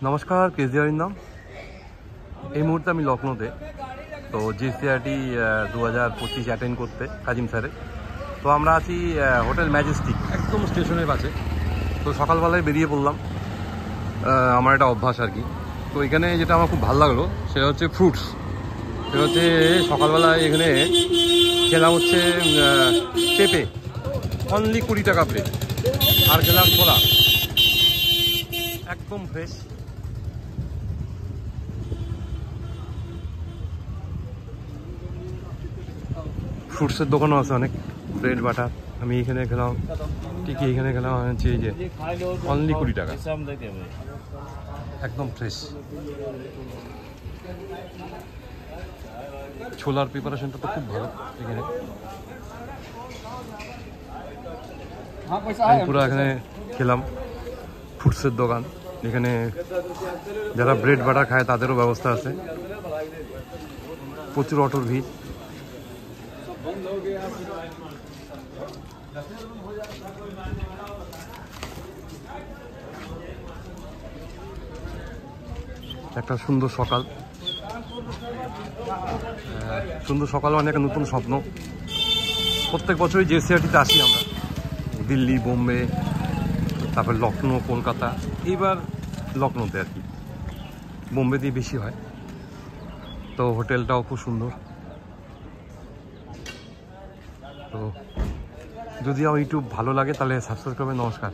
নমস্কার, কেজিআর নাম। এই মুহূর্তে আমি লখনৌতে। তো জিসিআরটি 2025 অ্যাটেন্ড করতে কাজিম স্যারের। তো আমরা আছি হোটেল ম্যাজেস্টিক, একদম স্টেশনের কাছে। তো সকালবেলায় বেরিয়ে পড়লাম, আমার একটা অভ্যাস আর কি। তো এখানে যেটা আমার খুব ভালো লাগলো সেটা হচ্ছে ফ্রুটস। সেটা হচ্ছে সকালবেলায় এখানে খেলাম হচ্ছে পেঁপে, অনলি 20 টাকা প্লেট। আর খেলাম ছোলা, একদম ফ্রেশ। ফ্রুটসের দোকানও আছে অনেক, ব্রেড বাটার। আমি এখানে খেলাম, ঠিকই এখানে খেলাম হচ্ছে এই যে অনলি 20 টাকা, একদম ফ্রেশ। ছোলার প্রিপারেশনটা তো খুব ভালো এখানে। আমি পুরো এখানে খেলাম, ফ্রুটসের দোকান। এখানে যারা ব্রেড বাটার খায় তাদেরও ব্যবস্থা আছে। প্রচুর অটোর ভিড়। একটা সুন্দর সকাল, সুন্দর সকাল মানে একটা নতুন স্বপ্ন। প্রত্যেক বছরই জিসিআরটিতে আসি আমরা, দিল্লি, বোম্বে, তারপর লখনৌ, কলকাতা। এইবার লখনৌতে আর কি, বোম্বেতেই বেশি হয়। তো হোটেলটাও খুব সুন্দর। তো যদি আমার ইউটিউব ভালো লাগে তাহলে সাবস্ক্রাইব করবেন। নমস্কার।